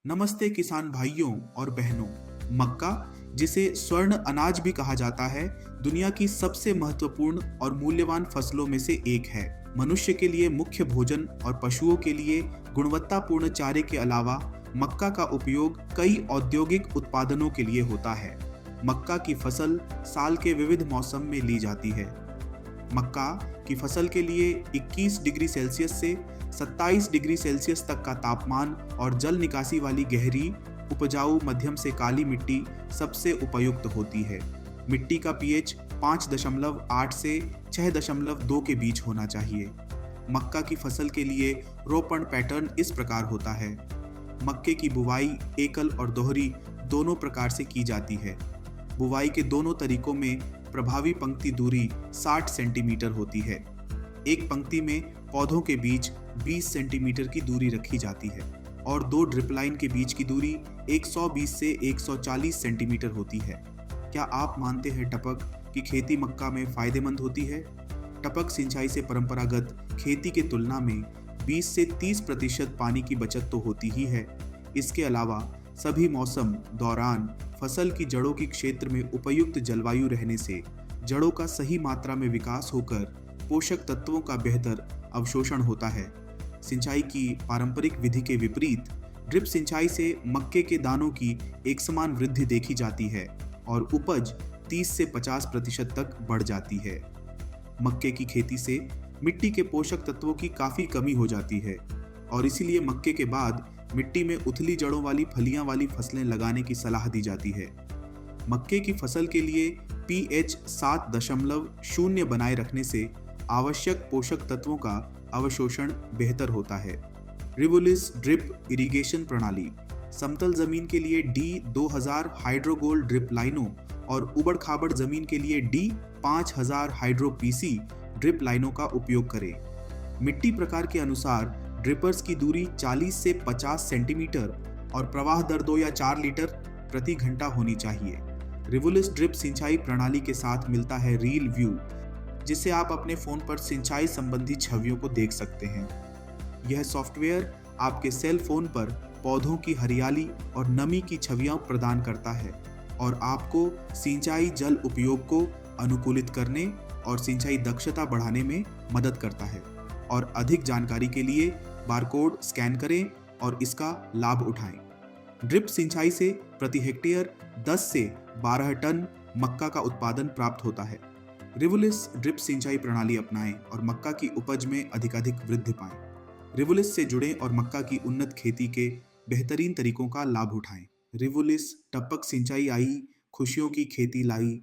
नमस्ते किसान भाइयों और बहनों। मक्का, जिसे स्वर्ण अनाज भी कहा जाता है, दुनिया की सबसे महत्वपूर्ण और मूल्यवान फसलों में से एक है। मनुष्य के लिए मुख्य भोजन और पशुओं के लिए गुणवत्तापूर्ण चारे के अलावा मक्का का उपयोग कई औद्योगिक उत्पादनों के लिए होता है। मक्का की फसल साल के विविध मौसम में ली जाती है। मक्का की फसल के लिए 21 डिग्री सेल्सियस से 27 डिग्री सेल्सियस तक का तापमान और जल निकासी वाली गहरी, उपजाऊ मध्यम से काली मिट्टी सबसे उपयुक्त होती है। मिट्टी का पीएच 5.8 से 6.2 के बीच होना चाहिए। मक्का की फसल के लिए रोपण पैटर्न इस प्रकार होता है। मक्के की बुवाई एकल और दोहरी दोनों प्रकार से की जाती है। बुवाई के दोनों तरीकों में प्रभावी पंक्ति दूरी 60 सेंटीमीटर होती है। एक पंक्ति में पौधों के बीच 20 सेंटीमीटर की दूरी रखी जाती है और दो ड्रिप लाइन के बीच की दूरी 120 से 140 सेंटीमीटर होती है। क्या आप मानते हैं टपक की खेती मक्का में फायदेमंद होती है? टपक सिंचाई से परंपरागत खेती के तुलना में 20 से 30% पानी की बचत तो होती ही है। इसके अलावा सभी मौसम दौरान फसल की जड़ों की क्षेत्र में उपयुक्त जलवायु रहने से जड़ों का सही मात्रा में विकास होकर पोषक तत्वों का बेहतर अवशोषण होता है। सिंचाई की पारंपरिक विधि के विपरीत ड्रिप सिंचाई से मक्के के दानों की एक समान वृद्धि देखी जाती है और उपज 30 से 50% तक बढ़ जाती है। मक्के की खेती से मिट्टी के पोषक तत्वों की काफी कमी हो जाती है और इसीलिए मक्के के बाद मिट्टी में उथली जड़ों वाली फलियां वाली फसलें लगाने की सलाह दी जाती है। मक्के की फसल के लिए पीएच 7.0 बनाए रखने से आवश्यक पोषक तत्वों का अवशोषण बेहतर होता है। रिवोलिस ड्रिप इरिगेशन प्रणाली समतल जमीन के लिए D2000 हाइड्रोगोल्ड ड्रिप लाइनों और उबड़ खाबड़ जमीन के लिए D5000 हाइड्रो पीसी ड्रिप लाइनों का उपयोग करें। मिट्टी प्रकार के अनुसार ड्रिपर्स की दूरी 40 से 50 सेंटीमीटर और प्रवाह दर 2 या 4 लीटर प्रति घंटा होनी चाहिए। रिवोलिस ड्रिप सिंचाई प्रणाली के साथ मिलता है रील व्यू, जिससे आप अपने फोन पर सिंचाई संबंधी छवियों को देख सकते हैं। यह सॉफ्टवेयर आपके सेल फोन पर पौधों की हरियाली और नमी की छवियां प्रदान करता है और आपको सिंचाई जल उपयोग को अनुकूलित करने और सिंचाई दक्षता बढ़ाने में मदद करता है। और अधिक जानकारी के लिए बारकोड स्कैन करें और इसका लाभ उठाएं। ड्रिप सिंचाई से प्रति हेक्टेयर 10 से 12 टन मक्का का उत्पादन प्राप्त होता है। रिवोलिस ड्रिप सिंचाई प्रणाली अपनाएं और मक्का की उपज में अधिकाधिक वृद्धि पाएं। रिवोलिस से जुड़ें और मक्का की उन्नत खेती के बेहतरीन तरीकों का लाभ उठाएं। रिवोलिस टपक सिंचाई आई, खुशियों की खेती लाई।